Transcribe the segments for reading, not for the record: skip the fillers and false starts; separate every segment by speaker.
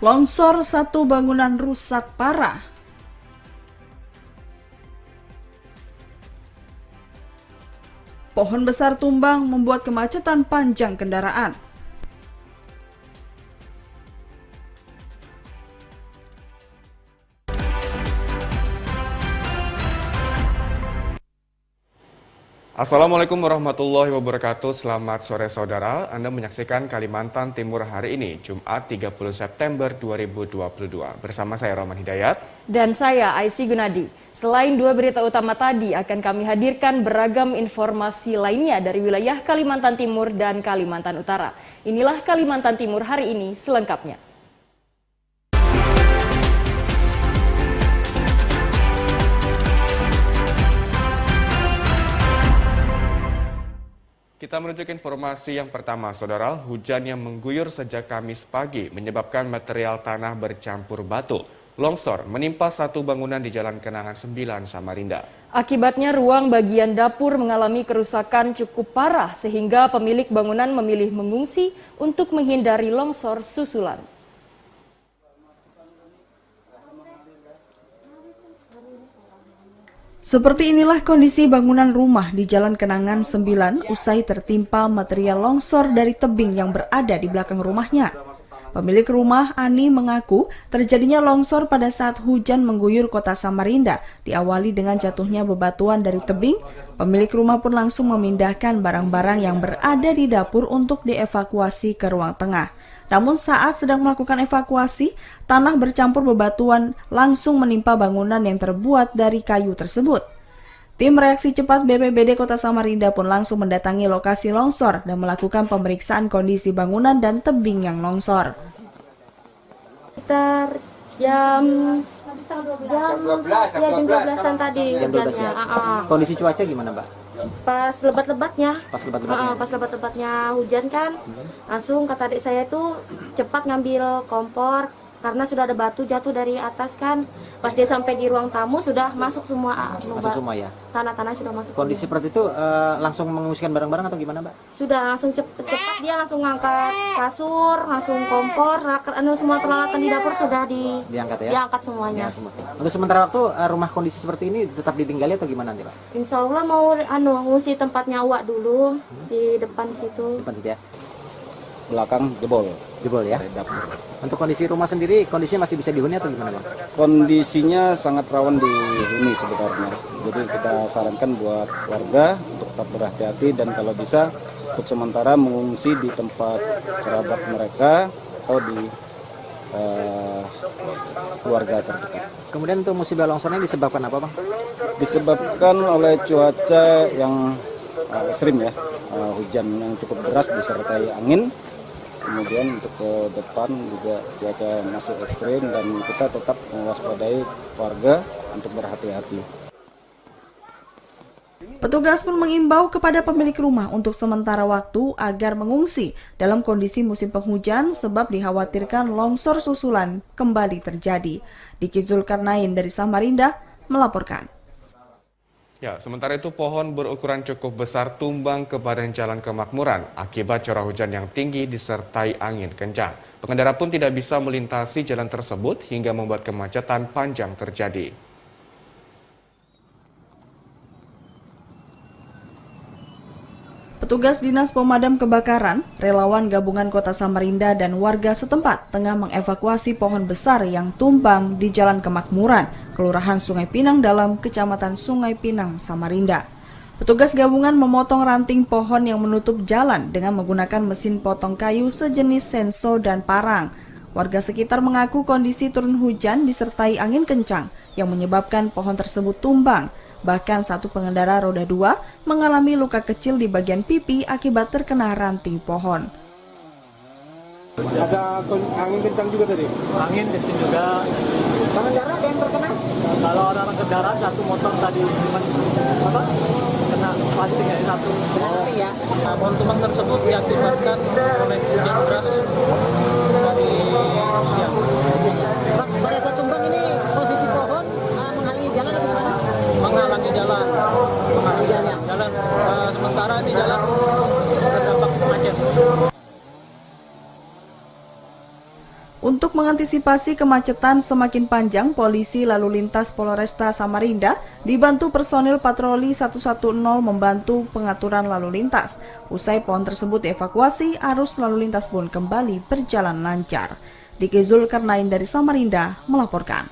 Speaker 1: Longsor, satu bangunan rusak parah. Pohon besar tumbang membuat kemacetan panjang kendaraan.
Speaker 2: Assalamualaikum warahmatullahi wabarakatuh. Selamat sore saudara. Anda menyaksikan Kalimantan Timur hari ini, Jumat 30 September 2022. Bersama saya Roman Hidayat.
Speaker 3: Dan saya Aisy Gunadi. Selain dua berita utama tadi, akan kami hadirkan beragam informasi lainnya dari wilayah Kalimantan Timur dan Kalimantan Utara. Inilah Kalimantan Timur hari ini selengkapnya.
Speaker 2: Kita menuju ke informasi yang pertama, saudara. Hujan yang mengguyur sejak Kamis pagi menyebabkan material tanah bercampur batu. Longsor menimpa satu bangunan di Jalan Kenangan 9, Samarinda.
Speaker 3: Akibatnya ruang bagian dapur mengalami kerusakan cukup parah sehingga pemilik bangunan memilih mengungsi untuk menghindari longsor susulan.
Speaker 1: Seperti inilah kondisi bangunan rumah di Jalan Kenangan 9 usai tertimpa material longsor dari tebing yang berada di belakang rumahnya. Pemilik rumah, Ani, mengaku terjadinya longsor pada saat hujan mengguyur kota Samarinda. Diawali dengan jatuhnya bebatuan dari tebing, pemilik rumah pun langsung memindahkan barang-barang yang berada di dapur untuk dievakuasi ke ruang tengah. Namun saat sedang melakukan evakuasi, tanah bercampur bebatuan langsung menimpa bangunan yang terbuat dari kayu tersebut. Tim reaksi cepat BPBD Kota Samarinda pun langsung mendatangi lokasi longsor dan melakukan pemeriksaan kondisi bangunan dan tebing yang longsor.
Speaker 4: Sekitar jam 12-an tadi hujannya.
Speaker 5: Kondisi cuaca gimana, Mbak?
Speaker 4: Pas lebat-lebatnya.
Speaker 5: Pas
Speaker 4: lebat-lebatnya hujan kan. Langsung kata adik saya itu cepat ngambil kompor karena sudah ada batu jatuh dari atas kan. Pas dia sampai di ruang tamu sudah masuk semua.
Speaker 5: Masuk semua ya?
Speaker 4: Tanah-tanah sudah masuk.
Speaker 5: Kondisi
Speaker 4: semua.
Speaker 5: seperti itu langsung mengungsikan barang-barang atau gimana, Mbak?
Speaker 4: Sudah langsung cepat dia langsung ngangkat kasur, langsung kompor, semua peralatan di dapur sudah
Speaker 5: diangkat ya?
Speaker 4: Diangkat semuanya.
Speaker 5: Ya, semua. Untuk sementara waktu rumah kondisi seperti ini tetap ditinggali atau gimana nanti, Pak?
Speaker 4: Insya Allah mau ngungsi tempatnya Uwak dulu di depan situ.
Speaker 5: Depan situ ya?
Speaker 6: Belakang jebol
Speaker 5: ya.
Speaker 6: dapur.
Speaker 5: Untuk kondisi rumah sendiri, kondisinya masih bisa dihuni atau gimana, Bang?
Speaker 6: Kondisinya sangat rawan dihuni sebenarnya. Jadi kita sarankan buat warga untuk tetap berhati-hati dan kalau bisa untuk sementara mengungsi di tempat kerabat mereka atau di keluarga terdekat.
Speaker 5: Kemudian untuk musibah longsornya disebabkan apa, Bang?
Speaker 6: Disebabkan oleh cuaca yang ekstrim ya, hujan yang cukup deras disertai angin. Kemudian untuk ke depan juga cuaca masih ekstrim dan kita tetap mewaspadai warga untuk berhati-hati.
Speaker 1: Petugas pun mengimbau kepada pemilik rumah untuk sementara waktu agar mengungsi dalam kondisi musim penghujan sebab dikhawatirkan longsor susulan kembali terjadi. Diki Zulkarnain dari Samarinda melaporkan.
Speaker 2: Ya, sementara itu pohon berukuran cukup besar tumbang ke badan jalan kemakmuran akibat curah hujan yang tinggi disertai angin kencang. Pengendara pun tidak bisa melintasi jalan tersebut hingga membuat kemacetan panjang terjadi.
Speaker 1: Petugas Dinas Pemadam Kebakaran, relawan gabungan Kota Samarinda dan warga setempat tengah mengevakuasi pohon besar yang tumbang di Jalan Kemakmuran, Kelurahan Sungai Pinang Dalam, Kecamatan Sungai Pinang, Samarinda. Petugas gabungan memotong ranting pohon yang menutup jalan dengan menggunakan mesin potong kayu sejenis senso dan parang. Warga sekitar mengaku kondisi turun hujan disertai angin kencang yang menyebabkan pohon tersebut tumbang. Bahkan satu pengendara roda 2 mengalami luka kecil di bagian pipi akibat terkena ranting pohon.
Speaker 7: Ada angin kencang juga tadi?
Speaker 8: Angin kencang juga.
Speaker 7: Pengendara ada yang terkena?
Speaker 8: Kalau orang kendaraan satu motor tadi kena plastiknya satu.
Speaker 7: Ya.
Speaker 8: Pohon tumbang tersebut diakibatkan oleh hujan deras dari siang.
Speaker 7: Pada saat tumbang ini posisi pohon menghalangi jalan atau gimana?
Speaker 8: Menghalangi jalan. Sementara ini jalan terdampak macet.
Speaker 1: Untuk mengantisipasi kemacetan semakin panjang, polisi lalu lintas Polresta Samarinda dibantu personil patroli 110 membantu pengaturan lalu lintas. Usai pohon tersebut dievakuasi, arus lalu lintas pun kembali berjalan lancar. Diki Zulkarnain dari Samarinda melaporkan.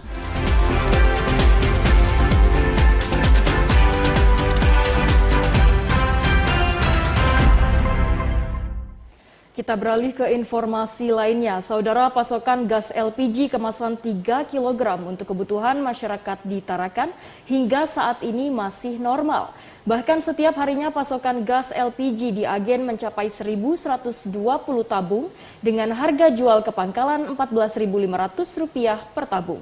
Speaker 3: Kita beralih ke informasi lainnya. Saudara, pasokan gas LPG kemasan 3 kg untuk kebutuhan masyarakat di Tarakan hingga saat ini masih normal. Bahkan setiap harinya pasokan gas LPG di agen mencapai 1.120 tabung dengan harga jual ke pangkalan Rp14.500 per tabung.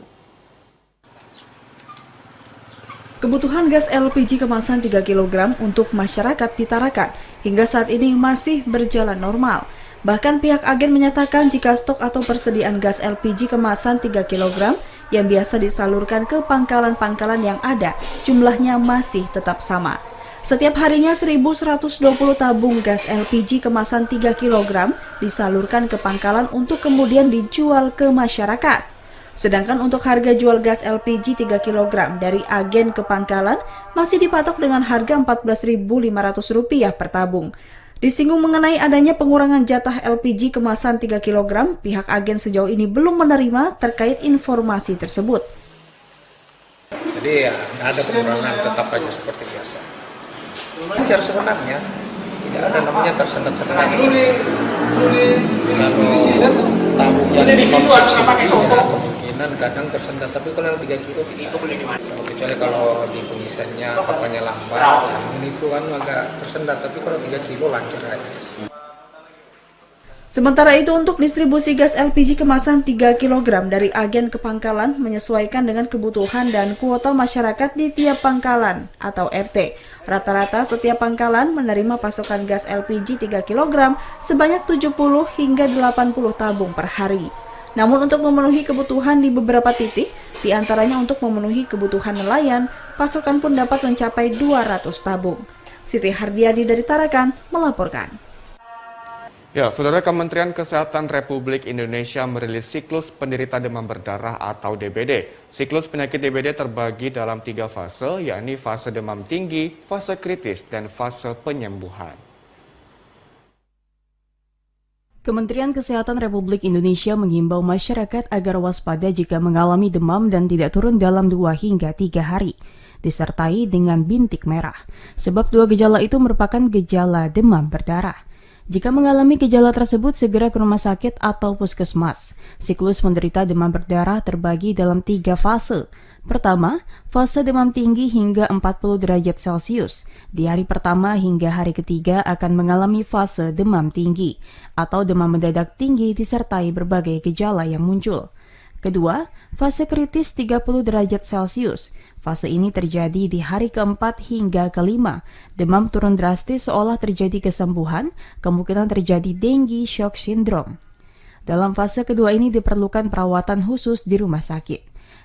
Speaker 1: Kebutuhan gas LPG kemasan 3 kg untuk masyarakat di Tarakan hingga saat ini masih berjalan normal. Bahkan pihak agen menyatakan jika stok atau persediaan gas LPG kemasan 3 kg yang biasa disalurkan ke pangkalan-pangkalan yang ada, jumlahnya masih tetap sama. Setiap harinya 1.120 tabung gas LPG kemasan 3 kg disalurkan ke pangkalan untuk kemudian dijual ke masyarakat. Sedangkan untuk harga jual gas LPG 3 kg dari agen ke pangkalan masih dipatok dengan harga Rp14.500 per tabung. Disinggung mengenai adanya pengurangan jatah LPG kemasan 3 kg, pihak agen sejauh ini belum menerima terkait informasi tersebut.
Speaker 9: Jadi ya ada pengurangan, tetap aja seperti biasa. Lancar sebenarnya, tidak ada namanya tersendat-sendat. Kalau tabung yang dikonsumsi kemungkinan kadang tersendat, tapi kalau yang 3 kilo kecuali kalau di pengisiannya kapalnya lambat, itu kan agak tersendat, tapi kalau 3 kilo lancar aja.
Speaker 1: Sementara itu untuk distribusi gas LPG kemasan 3 kg dari agen ke pangkalan menyesuaikan dengan kebutuhan dan kuota masyarakat di tiap pangkalan atau RT. Rata-rata setiap pangkalan menerima pasokan gas LPG 3 kg sebanyak 70 hingga 80 tabung per hari. Namun untuk memenuhi kebutuhan di beberapa titik, diantaranya untuk memenuhi kebutuhan nelayan, pasokan pun dapat mencapai 200 tabung. Siti Hardiadi dari Tarakan melaporkan.
Speaker 2: Ya, Saudara, Kementerian Kesehatan Republik Indonesia merilis siklus penderita demam berdarah atau DBD. Siklus penyakit DBD terbagi dalam 3 fase, yakni fase demam tinggi, fase kritis, dan fase penyembuhan.
Speaker 10: Kementerian Kesehatan Republik Indonesia menghimbau masyarakat agar waspada jika mengalami demam dan tidak turun dalam 2 hingga 3 hari, disertai dengan bintik merah, sebab 2 gejala itu merupakan gejala demam berdarah. Jika mengalami gejala tersebut, segera ke rumah sakit atau puskesmas. Siklus penderita demam berdarah terbagi dalam 3 fase. Pertama, fase demam tinggi hingga 40 derajat Celcius. Di hari pertama hingga hari ketiga akan mengalami fase demam tinggi atau demam mendadak tinggi disertai berbagai gejala yang muncul. Kedua, fase kritis 30 derajat Celcius. Fase ini terjadi di hari keempat hingga kelima. Demam turun drastis seolah terjadi kesembuhan, kemungkinan terjadi dengue shock syndrome. Dalam fase kedua ini diperlukan perawatan khusus di rumah sakit.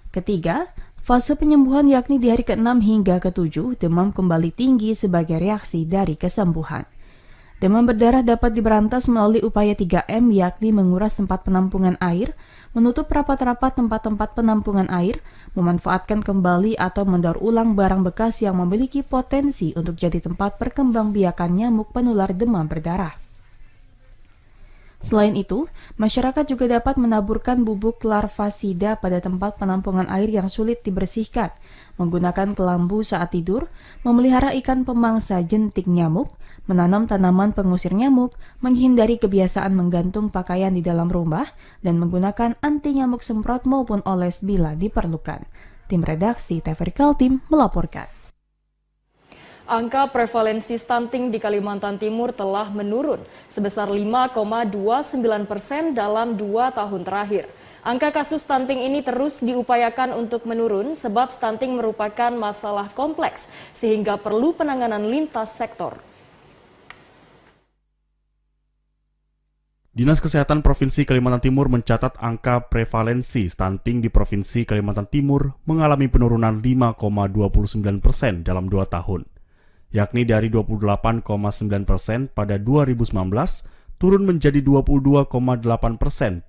Speaker 10: Ketiga, fase penyembuhan yakni di hari ke-6 hingga ke-7, demam kembali tinggi sebagai reaksi dari kesembuhan. Demam berdarah dapat diberantas melalui upaya 3M, yakni menguras tempat penampungan air, menutup rapat-rapat tempat-tempat penampungan air, memanfaatkan kembali atau mendaur ulang barang bekas yang memiliki potensi untuk jadi tempat perkembangbiakan nyamuk penular demam berdarah. Selain itu, masyarakat juga dapat menaburkan bubuk larvasida pada tempat penampungan air yang sulit dibersihkan, menggunakan kelambu saat tidur, memelihara ikan pemangsa jentik nyamuk, menanam tanaman pengusir nyamuk, menghindari kebiasaan menggantung pakaian di dalam rumah, dan menggunakan anti nyamuk semprot maupun oles bila diperlukan. Tim redaksi TVRI Kaltim melaporkan.
Speaker 3: Angka prevalensi stunting di Kalimantan Timur telah menurun sebesar 5,29% dalam 2 tahun terakhir. Angka kasus stunting ini terus diupayakan untuk menurun sebab stunting merupakan masalah kompleks sehingga perlu penanganan lintas sektor.
Speaker 11: Dinas Kesehatan Provinsi Kalimantan Timur mencatat angka prevalensi stunting di Provinsi Kalimantan Timur mengalami penurunan 5,29% dalam 2 tahun. Yakni dari 28,9% pada 2019 turun menjadi 22,8%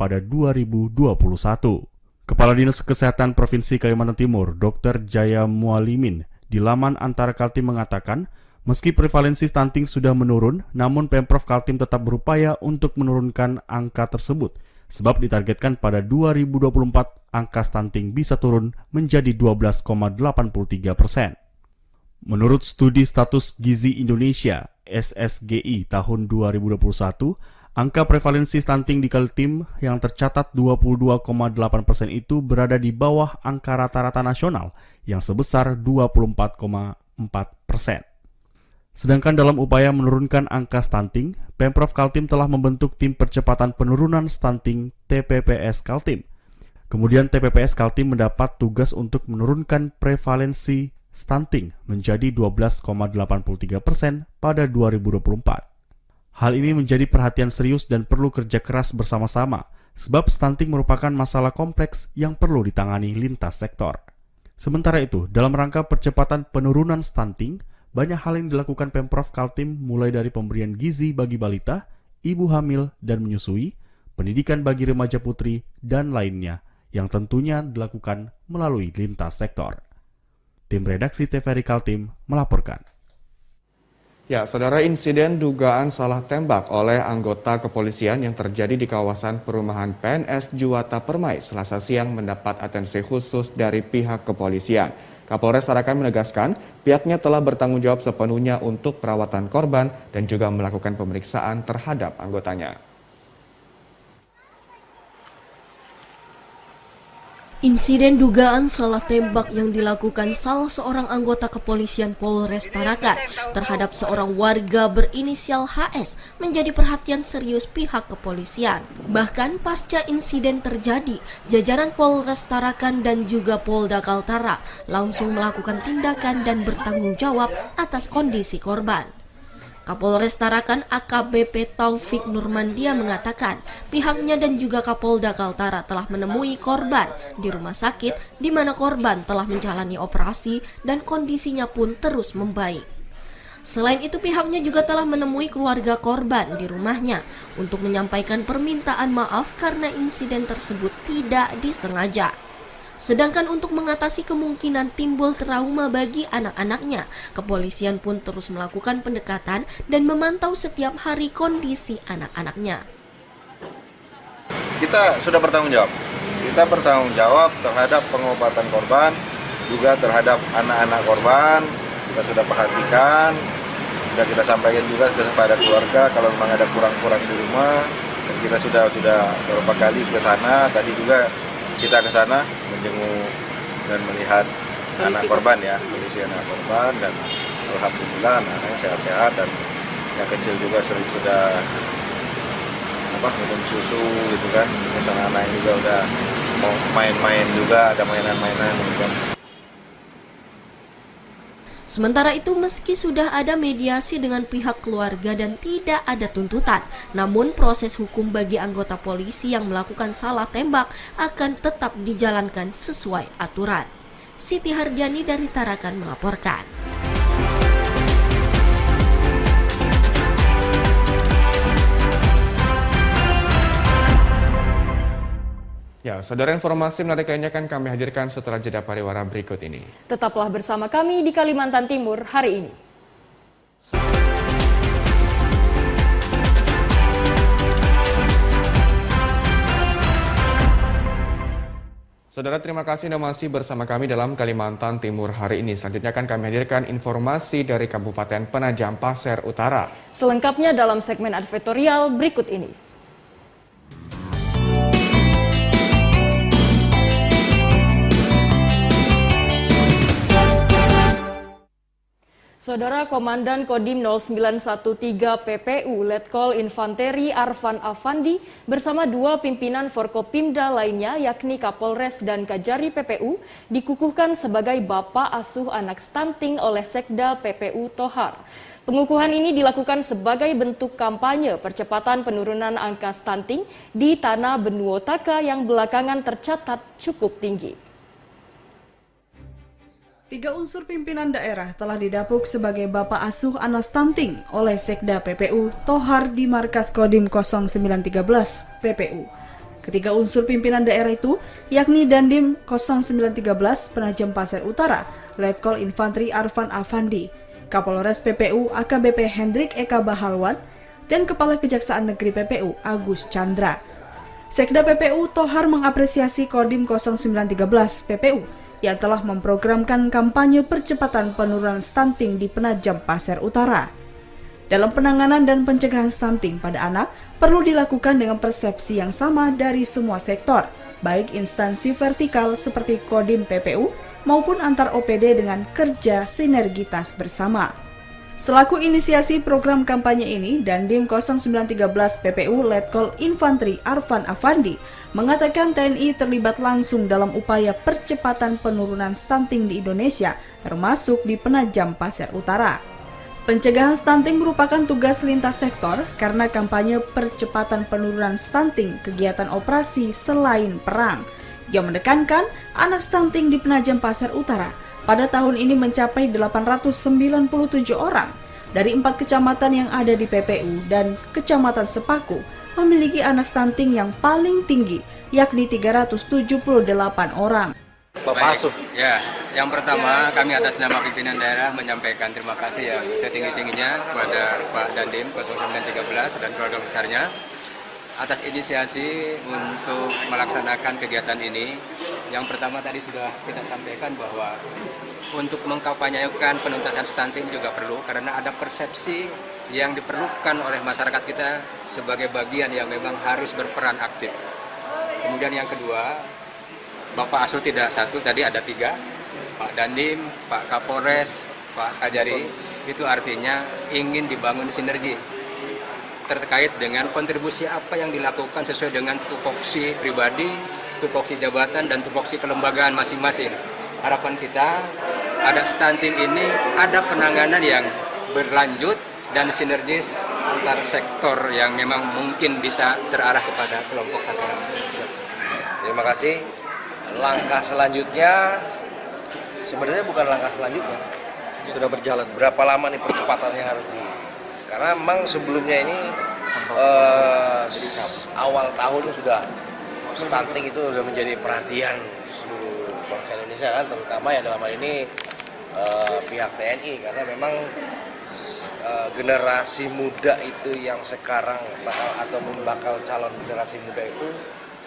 Speaker 11: pada 2021. Kepala Dinas Kesehatan Provinsi Kalimantan Timur, Dr. Jaya Mualimin, di laman Antara Kaltim mengatakan, meski prevalensi stunting sudah menurun, namun Pemprov Kaltim tetap berupaya untuk menurunkan angka tersebut, sebab ditargetkan pada 2024 angka stunting bisa turun menjadi 12,83%. Menurut studi status gizi Indonesia (SSGI) tahun 2021, angka prevalensi stunting di Kaltim yang tercatat 22,8% itu berada di bawah angka rata-rata nasional yang sebesar 24,4%. Sedangkan dalam upaya menurunkan angka stunting, Pemprov Kaltim telah membentuk Tim Percepatan Penurunan Stunting TPPS Kaltim. Kemudian TPPS Kaltim mendapat tugas untuk menurunkan prevalensi stunting menjadi 12,83% pada 2024. Hal ini menjadi perhatian serius dan perlu kerja keras bersama-sama, sebab stunting merupakan masalah kompleks yang perlu ditangani lintas sektor. Sementara itu, dalam rangka percepatan penurunan stunting, banyak hal yang dilakukan Pemprov Kaltim mulai dari pemberian gizi bagi balita, ibu hamil dan menyusui, pendidikan bagi remaja putri, dan lainnya, yang tentunya dilakukan melalui lintas sektor. Tim redaksi TVRI Kaltim melaporkan.
Speaker 2: Ya, saudara, insiden dugaan salah tembak oleh anggota kepolisian yang terjadi di kawasan perumahan PNS Juwata Permai Selasa siang mendapat atensi khusus dari pihak kepolisian. Kapolres Tarakan menegaskan pihaknya telah bertanggung jawab sepenuhnya untuk perawatan korban dan juga melakukan pemeriksaan terhadap anggotanya.
Speaker 12: Insiden dugaan salah tembak yang dilakukan salah seorang anggota kepolisian Polres Tarakan terhadap seorang warga berinisial HS menjadi perhatian serius pihak kepolisian. Bahkan pasca insiden terjadi, jajaran Polres Tarakan dan juga Polda Kaltara langsung melakukan tindakan dan bertanggung jawab atas kondisi korban. Kapolres Tarakan AKBP Taufik Nurmandia mengatakan pihaknya dan juga Kapolda Kaltara telah menemui korban di rumah sakit di mana korban telah menjalani operasi dan kondisinya pun terus membaik. Selain itu pihaknya juga telah menemui keluarga korban di rumahnya untuk menyampaikan permintaan maaf karena insiden tersebut tidak disengaja. Sedangkan untuk mengatasi kemungkinan timbul trauma bagi anak-anaknya, kepolisian pun terus melakukan pendekatan dan memantau setiap hari kondisi anak-anaknya.
Speaker 13: Kita sudah bertanggung jawab. Kita bertanggung jawab terhadap pengobatan korban, juga terhadap anak-anak korban. Kita sudah perhatikan, sudah kita sampaikan juga kepada keluarga kalau memang ada kurang-kurang di rumah. Dan kita sudah beberapa kali ke sana. Tadi juga kita ke sana menjenguk dan melihat anak korban ya, kondisi anak korban, dan alhamdulillah anaknya sehat-sehat dan yang kecil juga sudah minum susu gitu kan. Terus anak-anak juga udah mau main-main juga, ada mainan-mainan gitu kan.
Speaker 12: Sementara itu, meski sudah ada mediasi dengan pihak keluarga dan tidak ada tuntutan, namun proses hukum bagi anggota polisi yang melakukan salah tembak akan tetap dijalankan sesuai aturan. Siti Hardiani dari Tarakan melaporkan.
Speaker 2: Ya, saudara, informasi menarik lainnya akan kami hadirkan setelah jeda pariwara berikut ini.
Speaker 3: Tetaplah bersama kami di Kalimantan Timur hari ini.
Speaker 2: Saudara, terima kasih Anda masih bersama kami dalam Kalimantan Timur hari ini. Selanjutnya akan kami hadirkan informasi dari Kabupaten Penajam Pasir Utara.
Speaker 3: Selengkapnya dalam segmen advertorial berikut ini. Saudara, Komandan Kodim 0913 PPU Letkol Infanteri Arfan Afandi bersama dua pimpinan Forkopimda lainnya yakni Kapolres dan Kajari PPU dikukuhkan sebagai bapak asuh anak stunting oleh Sekda PPU Tohar. Pengukuhan ini dilakukan sebagai bentuk kampanye percepatan penurunan angka stunting di tanah Benua Taka yang belakangan tercatat cukup tinggi.
Speaker 1: 3 unsur pimpinan daerah telah didapuk sebagai Bapak Asuh Anak Stunting oleh Sekda PPU Thohar di Markas Kodim 0913 PPU. Ketiga unsur pimpinan daerah itu yakni Dandim 0913 Penajam Pasir Utara, Letkol Infantri Arfan Afandi, Kapolres PPU AKBP Hendrik Eka Bahalwan, dan Kepala Kejaksaan Negeri PPU Agus Chandra. Sekda PPU Thohar mengapresiasi Kodim 0913 PPU yang telah memprogramkan kampanye percepatan penurunan stunting di Penajam Pasir Utara. Dalam penanganan dan pencegahan stunting pada anak perlu dilakukan dengan persepsi yang sama dari semua sektor, baik instansi vertikal seperti Kodim PPU maupun antar OPD dengan kerja sinergitas bersama. Selaku inisiasi program kampanye ini, Dandim 0913 PPU Letkol Infantri Arfan Afandi mengatakan TNI terlibat langsung dalam upaya percepatan penurunan stunting di Indonesia, termasuk di Penajam Pasir Utara. Pencegahan stunting merupakan tugas lintas sektor karena kampanye percepatan penurunan stunting kegiatan operasi selain perang, yang menekankan anak stunting di Penajam Pasir Utara pada tahun ini mencapai 897 orang. Dari 4 kecamatan yang ada di PPU dan Kecamatan Sepaku memiliki anak stunting yang paling tinggi, yakni 378 orang.
Speaker 14: Bapak Asuh. Ya, yang pertama kami atas nama pimpinan daerah menyampaikan terima kasih yang setinggi-tingginya kepada Pak Dandim 0913 dan keluarga besarnya atas inisiasi untuk melaksanakan kegiatan ini. Yang pertama tadi sudah kita sampaikan bahwa untuk mengkampanyekan penuntasan stunting juga perlu karena ada persepsi yang diperlukan oleh masyarakat kita sebagai bagian yang memang harus berperan aktif. Kemudian yang kedua, Bapak Asuh tidak satu, tadi ada 3, Pak Dandim, Pak Kapolres, Pak Kajari, itu artinya ingin dibangun sinergi terkait dengan kontribusi apa yang dilakukan sesuai dengan tupoksi pribadi, tupoksi jabatan, dan tupoksi kelembagaan masing-masing. Harapan kita ada stunting ini ada penanganan yang berlanjut dan sinergis antar sektor yang memang mungkin bisa terarah kepada kelompok sasaran.
Speaker 15: Terima kasih. Langkah selanjutnya sebenarnya bukan langkah selanjutnya, sudah berjalan. Berapa lama nih percepatannya harus di? Karena memang sebelumnya ini awal tahun sudah stunting itu sudah menjadi perhatian seluruh bangsa Indonesia kan, terutama ya dalam hal ini pihak TNI karena memang generasi muda itu yang sekarang bakal calon generasi muda itu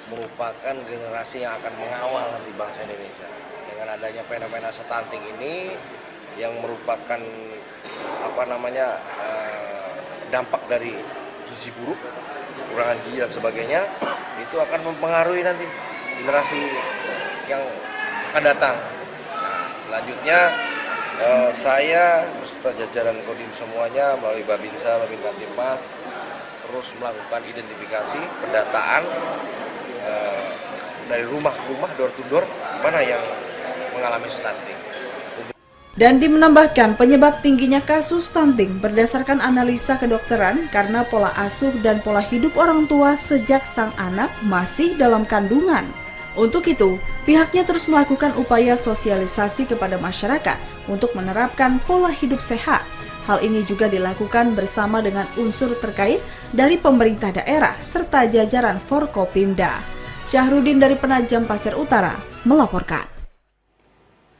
Speaker 15: merupakan generasi yang akan mengawal di bangsa Indonesia. Dengan adanya fenomena stunting ini yang merupakan dampak dari gizi buruk, kekurangan gizi dan sebagainya, itu akan mempengaruhi nanti generasi yang akan datang. Nah, selanjutnya saya beserta jajaran Kodim semuanya melalui Babinsa, Babin Kamtipmas terus melakukan identifikasi, pendataan dari rumah ke rumah, door to door, mana yang mengalami stunting.
Speaker 1: Dandim menambahkan penyebab tingginya kasus stunting berdasarkan analisa kedokteran karena pola asuh dan pola hidup orang tua sejak sang anak masih dalam kandungan. Untuk itu, pihaknya terus melakukan upaya sosialisasi kepada masyarakat untuk menerapkan pola hidup sehat. Hal ini juga dilakukan bersama dengan unsur terkait dari pemerintah daerah serta jajaran Forkopimda. Syahrudin dari Penajam Pasir Utara melaporkan.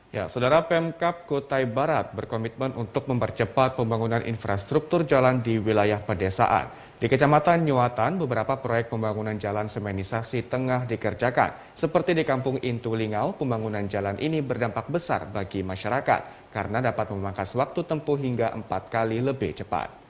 Speaker 2: Ya, Saudara, Pemkab Kutai Barat berkomitmen untuk mempercepat pembangunan infrastruktur jalan di wilayah pedesaan. Di Kecamatan Nyuatan, beberapa proyek pembangunan jalan semenisasi tengah dikerjakan. Seperti di Kampung Intulingau, pembangunan jalan ini berdampak besar bagi masyarakat karena dapat memangkas waktu tempuh hingga 4 kali lebih cepat.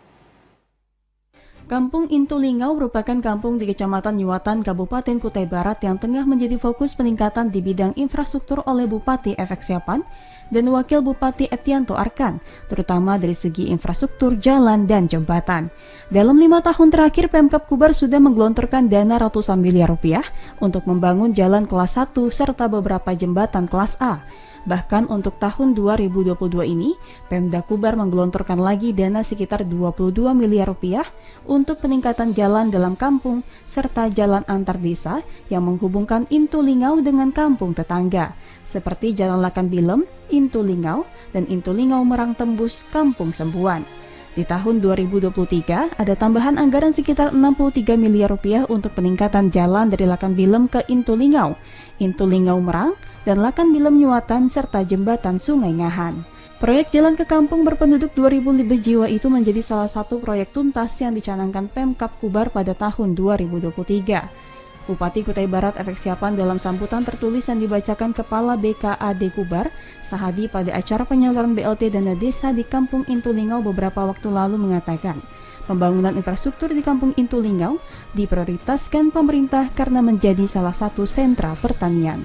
Speaker 10: Kampung Intulingau merupakan kampung di Kecamatan Nyuatan, Kabupaten Kutai Barat yang tengah menjadi fokus peningkatan di bidang infrastruktur oleh Bupati Efek Siapan dan Wakil Bupati Etianto Arkan, terutama dari segi infrastruktur jalan dan jembatan. Dalam 5 tahun terakhir, Pemkab Kubar sudah menggelontorkan dana ratusan miliar rupiah untuk membangun jalan kelas 1 serta beberapa jembatan kelas A. Bahkan untuk tahun 2022 ini, Pemda Kubar menggelontorkan lagi dana sekitar 22 miliar rupiah untuk peningkatan jalan dalam kampung serta jalan antar desa yang menghubungkan Intulingau dengan kampung tetangga, seperti Jalan Lakan Bilem, Intulingau, dan Intulingau Merang Tembus, Kampung Sembuan. Di tahun 2023, ada tambahan anggaran sekitar 63 miliar rupiah untuk peningkatan jalan dari Lakan Bilem ke Intulingau, Intulingau Merang, dan Lakan Bilem Nyuatan, serta jembatan Sungai Ngahan. Proyek jalan ke kampung berpenduduk 2.000 lebih jiwa itu menjadi salah satu proyek tuntas yang dicanangkan Pemkab Kubar pada tahun 2023. Bupati Kutai Barat efek siapan dalam sambutan tertulis yang dibacakan Kepala BKAD Kubar, Sahadi, pada acara penyaluran BLT dana desa di Kampung Intulingau beberapa waktu lalu mengatakan, pembangunan infrastruktur di Kampung Intulingau diprioritaskan pemerintah karena menjadi salah satu sentra pertanian.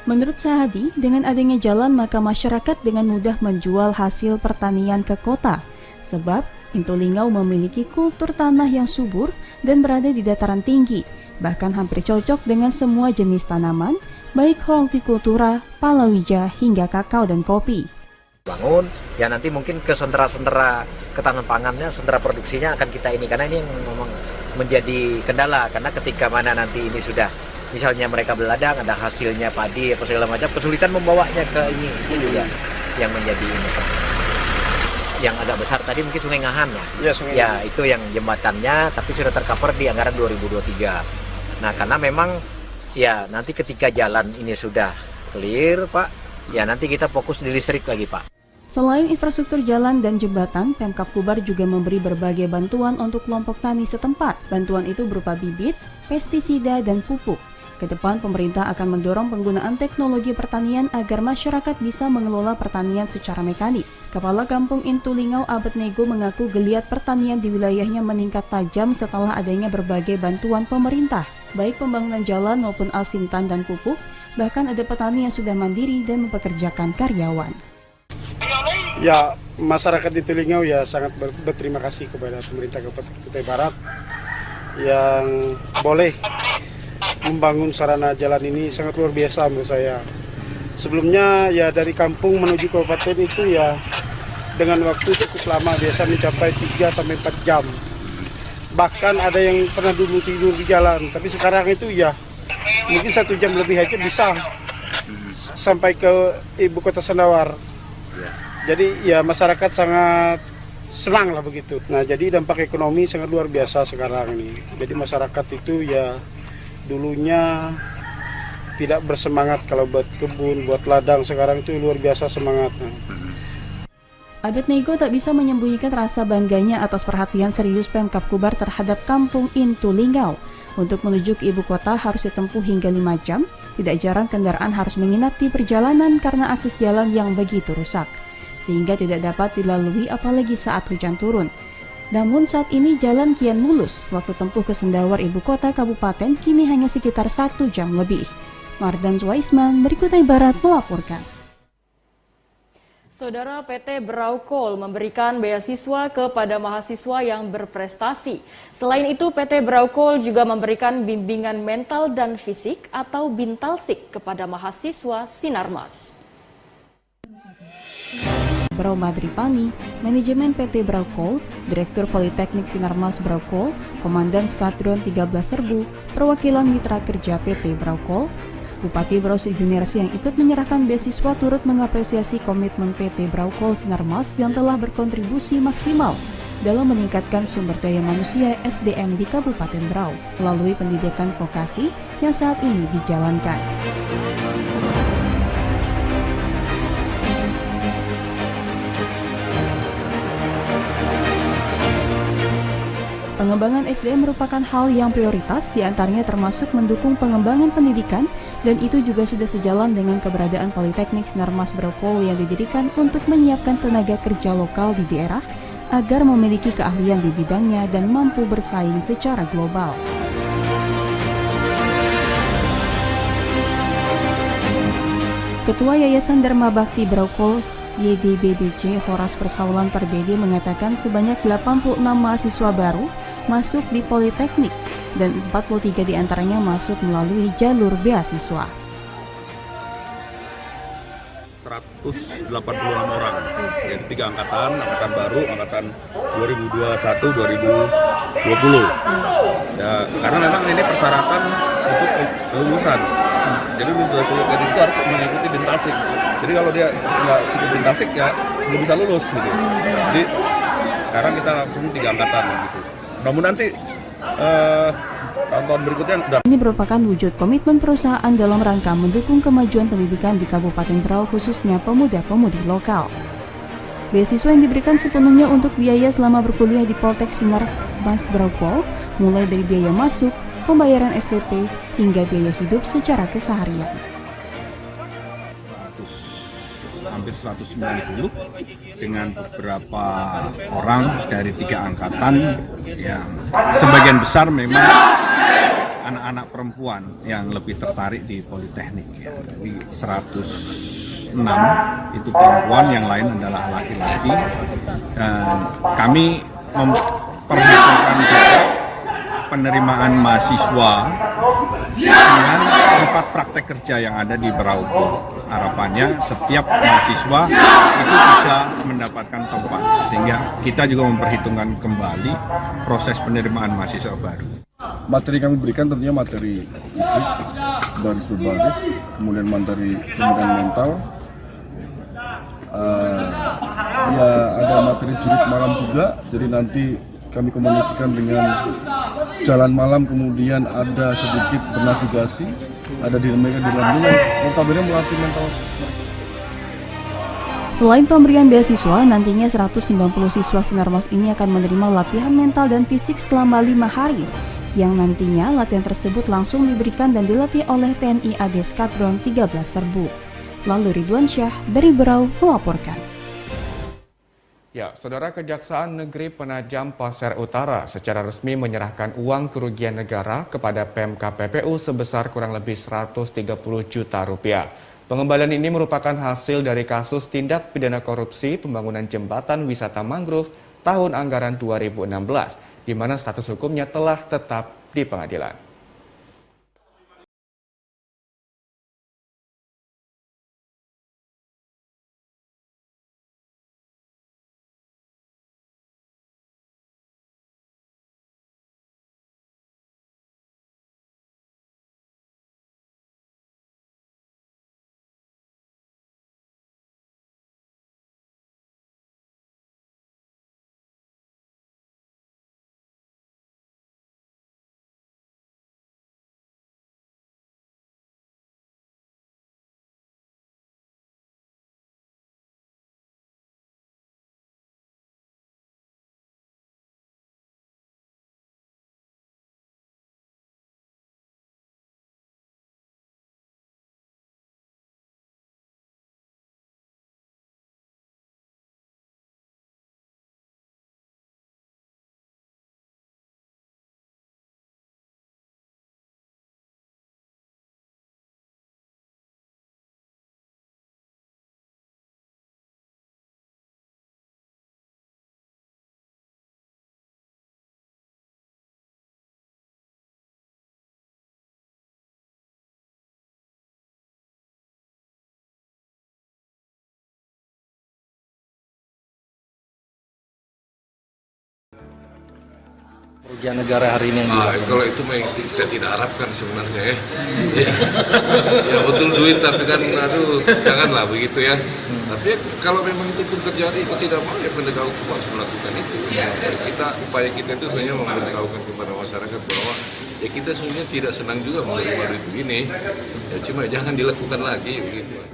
Speaker 10: Menurut Sahadi, dengan adanya jalan maka masyarakat dengan mudah menjual hasil pertanian ke kota, sebab Intulingau memiliki kultur tanah yang subur dan berada di dataran tinggi, bahkan hampir cocok dengan semua jenis tanaman, baik hortikultura, palawija, hingga kakao dan kopi.
Speaker 16: Bangun, ya nanti mungkin ke sentra-sentra ketahanan pangannya, sentra produksinya akan kita ini, karena ini yang memang menjadi kendala, karena ketika mana nanti ini sudah, misalnya mereka beladang, ada hasilnya padi, apa segala macam, kesulitan membawanya ke ini, itu juga yang menjadi ini. Yang agak besar tadi mungkin Sungai Ngahan ya, itu yang jembatannya, tapi sudah tercover di anggaran 2023. Nah, karena memang ya nanti ketika jalan ini sudah clear, Pak, ya nanti kita fokus di listrik lagi, Pak.
Speaker 10: Selain infrastruktur jalan dan jembatan, Pemkab Kubar juga memberi berbagai bantuan untuk kelompok tani setempat. Bantuan itu berupa bibit, pestisida, dan pupuk. Kedepan, pemerintah akan mendorong penggunaan teknologi pertanian agar masyarakat bisa mengelola pertanian secara mekanis. Kepala Kampung Intulingau Abednego mengaku geliat pertanian di wilayahnya meningkat tajam setelah adanya berbagai bantuan pemerintah, baik pembangunan jalan maupun alsintan dan pupuk, bahkan ada petani yang sudah mandiri dan mempekerjakan karyawan.
Speaker 17: Ya, masyarakat Intulingau ya sangat berterima kasih kepada pemerintah Kabupaten Kutai Barat yang boleh membangun sarana jalan ini sangat luar biasa menurut saya. Sebelumnya ya dari kampung menuju kabupaten itu ya dengan waktu cukup lama, biasa mencapai 3-4 jam. Bahkan ada yang pernah dulu tidur di jalan, tapi sekarang itu ya mungkin 1 jam lebih aja bisa sampai ke ibu kota Sandawar. Jadi ya masyarakat sangat senang lah begitu. Nah, jadi dampak ekonomi sangat luar biasa sekarang ini. Jadi masyarakat itu ya dulunya tidak bersemangat kalau buat kebun, buat ladang, sekarang itu luar biasa semangatnya.
Speaker 10: Abednego tak bisa menyembunyikan rasa bangganya atas perhatian serius Pemkab Kubar terhadap Kampung Intulingau. Untuk menuju ke ibu kota harus ditempuh hingga 5 jam, tidak jarang kendaraan harus menginap di perjalanan karena akses jalan yang begitu rusak, sehingga tidak dapat dilalui apalagi saat hujan turun. Namun saat ini jalan kian mulus, waktu tempuh ke Sendawar ibu kota kabupaten kini hanya sekitar 1 jam lebih. Mardan Zwaisman dari Kutai Barat melaporkan.
Speaker 3: Saudara, PT Braukol memberikan beasiswa kepada mahasiswa yang berprestasi. Selain itu, PT Braukol juga memberikan bimbingan mental dan fisik atau Bintalsik kepada mahasiswa Sinarmas.
Speaker 10: Bro Madripani, Manajemen PT Braukol, Direktur Politeknik Sinarmas Braukol, Komandan Skadron 13 Serbu, Perwakilan Mitra Kerja PT Braukol, Bupati Brausi Juniarsi yang ikut menyerahkan beasiswa turut mengapresiasi komitmen PT Braukol Sinarmas yang telah berkontribusi maksimal dalam meningkatkan sumber daya manusia SDM di Kabupaten Brau melalui pendidikan vokasi yang saat ini dijalankan. Pengembangan SDM merupakan hal yang prioritas, diantaranya termasuk mendukung pengembangan pendidikan, dan itu juga sudah sejalan dengan keberadaan Politeknik Sinarmas Braukol yang didirikan untuk menyiapkan tenaga kerja lokal di daerah agar memiliki keahlian di bidangnya dan mampu bersaing secara global. Ketua Yayasan Dharma Bakti Braukol YDBBC Horas Persaulan Parbede mengatakan sebanyak 86 mahasiswa baru masuk di Politeknik dan 43 diantaranya masuk melalui jalur beasiswa.
Speaker 18: 186 orang. Jadi 3 angkatan baru, angkatan 2021-2020. Ya, karena memang ini persyaratan untuk kelulusan. Jadi lulusan itu harus mengikuti Bintasik. Jadi kalau dia nggak ikut Bintasik ya belum bisa lulus gitu. Jadi sekarang kita langsung 3 angkatan gitu. Mudah-mudahan sih tahun-tahun berikutnya udah.
Speaker 10: Ini merupakan wujud komitmen perusahaan dalam rangka mendukung kemajuan pendidikan di Kabupaten Berau, khususnya pemuda-pemudi lokal. Beasiswa yang diberikan sepenuhnya untuk biaya selama berkuliah di Poltek Sinar Mas Braupol, mulai dari biaya masuk, pembayaran SPP, hingga biaya hidup secara keseharian.
Speaker 19: Hampir 190 dengan beberapa orang dari 3 angkatan yang sebagian besar memang anak-anak perempuan yang lebih tertarik di Politeknik ya. Jadi 106 itu perempuan, yang lain adalah laki-laki, dan kami memperhitungkan juga penerimaan mahasiswa dengan tempat praktek kerja yang ada di Braupol. Harapannya setiap mahasiswa itu bisa mendapatkan tempat, sehingga kita juga memperhitungkan kembali proses penerimaan mahasiswa baru.
Speaker 20: Materi kami berikan tentunya materi fisik, baris berbaris, kemudian materi pendidikan mental, ya ada materi jurit malam juga, jadi nanti kami komunikasikan dengan jalan malam, kemudian ada sedikit bernavigasi, ada di mereka di dalamnya notabene melatih mental.
Speaker 10: Selain pemberian beasiswa, nantinya 190 siswa Sinarmas ini akan menerima latihan mental dan fisik selama 5 hari, yang nantinya latihan tersebut langsung diberikan dan dilatih oleh TNI AD Skadron 13 Serbu. Lalu Ridwan Syah dari Berau melaporkan.
Speaker 2: Ya, Saudara, Kejaksaan Negeri Penajam Pasir Utara secara resmi menyerahkan uang kerugian negara kepada Pemkab PPU sebesar kurang lebih 130 juta rupiah. Pengembalian ini merupakan hasil dari kasus tindak pidana korupsi pembangunan jembatan wisata mangrove tahun anggaran 2016, di mana status hukumnya telah tetap di pengadilan.
Speaker 21: Kerugian negara hari ini
Speaker 22: kalau itu kita tidak harapkan sebenarnya ya. Ya betul duit, tapi kan aduh janganlah begitu ya. Tapi kalau memang itu pun terjadi, itu tidak mau ya penegak hukum harus melakukan itu. Ya, upaya kita itu sebenarnya memberitahukan kepada masyarakat bahwa ya kita sebenarnya tidak senang juga menerima duit begini. Ya cuma jangan dilakukan lagi begitu aja.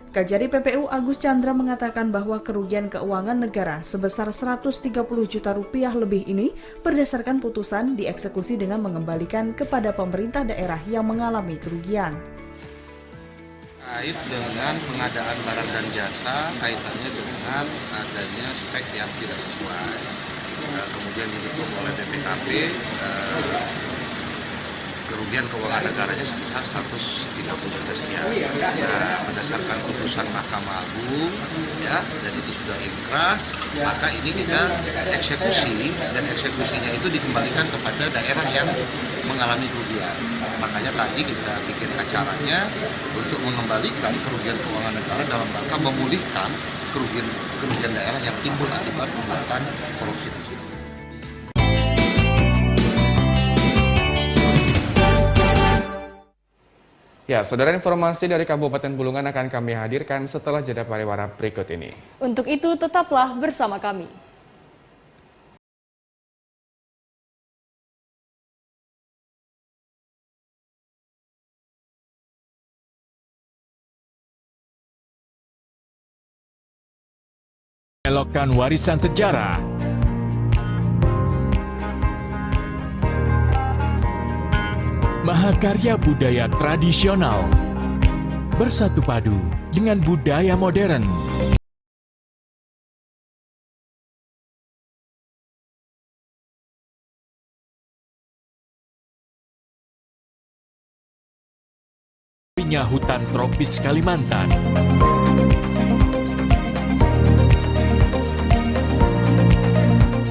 Speaker 1: Kajari PPU Agus Chandra mengatakan bahwa kerugian keuangan negara sebesar 130 juta rupiah lebih ini berdasarkan putusan dieksekusi dengan mengembalikan kepada pemerintah daerah yang mengalami kerugian.
Speaker 23: Kait dengan pengadaan barang dan jasa kaitannya dengan adanya spek yang tidak sesuai. Kemudian dihitung oleh BPKP kerugian keuangan negaranya sebesar 130 juta sekian. Nah, berdasarkan putusan Mahkamah Agung, ya, dan itu sudah inkrah, maka ini kita eksekusi, dan eksekusinya itu dikembalikan kepada daerah yang mengalami kerugian. Makanya tadi kita bikin acaranya untuk mengembalikan kerugian keuangan negara dalam rangka memulihkan kerugian daerah yang timbul akibat perbuatan korupsi tersebut.
Speaker 2: Ya, saudara, informasi dari Kabupaten Bulungan akan kami hadirkan setelah jeda pariwara berikut ini.
Speaker 3: Untuk itu, tetaplah bersama kami.
Speaker 4: Elokkan warisan sejarah. Mahakarya budaya tradisional bersatu padu dengan budaya modern. Hutan tropis Kalimantan.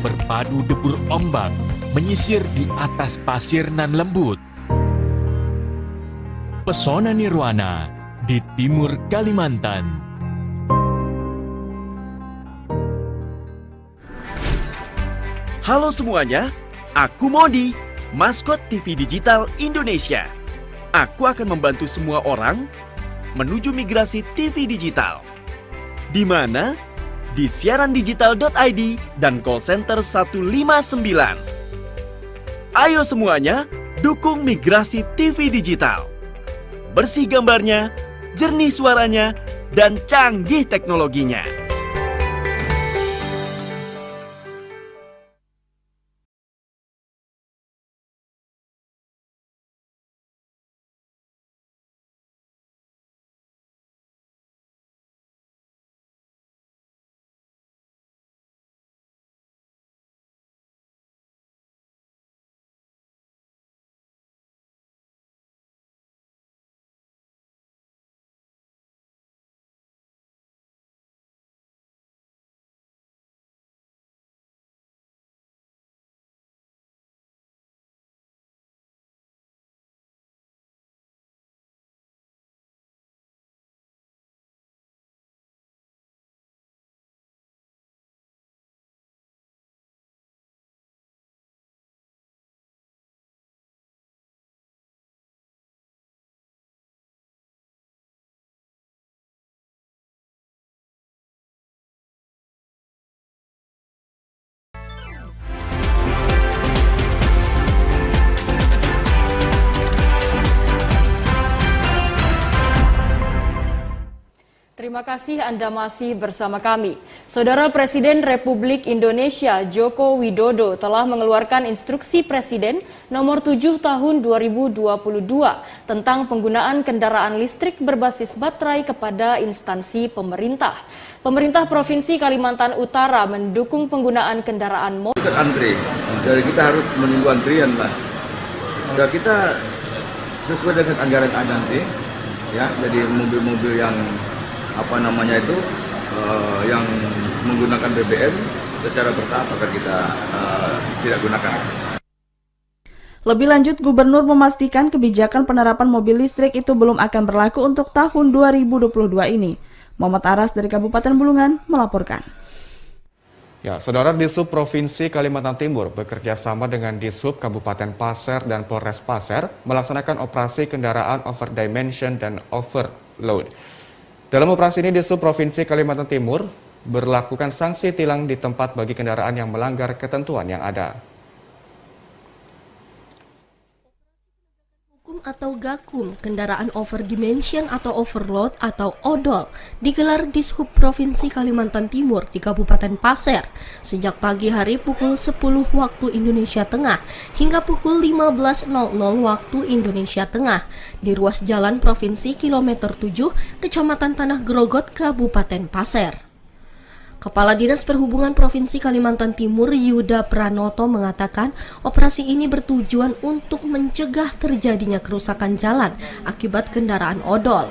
Speaker 4: Berpadu debur ombak menyisir di atas pasir nan lembut. Pesona nirwana di timur Kalimantan.
Speaker 5: Halo semuanya, aku Modi, maskot TV Digital Indonesia. Aku akan membantu semua orang menuju migrasi TV digital. Di mana? Di siarandigital.id dan call center 159. Ayo semuanya, dukung migrasi TV digital. Bersih gambarnya, jernih suaranya, dan canggih teknologinya.
Speaker 3: Terima kasih Anda masih bersama kami. Saudara Presiden Republik Indonesia Joko Widodo telah mengeluarkan instruksi Presiden nomor 7 tahun 2022 tentang penggunaan kendaraan listrik berbasis baterai kepada instansi pemerintah. Pemerintah Provinsi Kalimantan Utara mendukung penggunaan kendaraan mobil.
Speaker 6: Kita antri, jadi kita harus menunggu antrian lah. Dan kita sesuai dengan anggaran ada nanti, ya, jadi mobil-mobil yang yang menggunakan BBM secara bertahap akan kita tidak gunakan.
Speaker 1: Lebih lanjut, Gubernur memastikan kebijakan penerapan mobil listrik itu belum akan berlaku untuk tahun 2022 ini. Muhammad Aras dari Kabupaten Bulungan melaporkan.
Speaker 2: Ya, Saudara, Dishub Provinsi Kalimantan Timur bekerja sama dengan Dishub Kabupaten Pasir dan Polres Pasir melaksanakan operasi kendaraan overdimension dan overload. Dalam operasi ini, Dishub Provinsi Kalimantan Timur berlakukan sanksi tilang di tempat bagi kendaraan yang melanggar ketentuan yang ada.
Speaker 12: Hukum atau Gakum, kendaraan overdimension atau overload atau odol, digelar Dishub Provinsi Kalimantan Timur di Kabupaten Pasir sejak pagi hari pukul 10 waktu Indonesia Tengah hingga pukul 15.00 waktu Indonesia Tengah di ruas jalan Provinsi Kilometer 7, Kecamatan Tanah Grogot, Kabupaten Pasir. Kepala Dinas Perhubungan Provinsi Kalimantan Timur Yuda Pranoto mengatakan operasi ini bertujuan untuk mencegah terjadinya kerusakan jalan akibat kendaraan odol.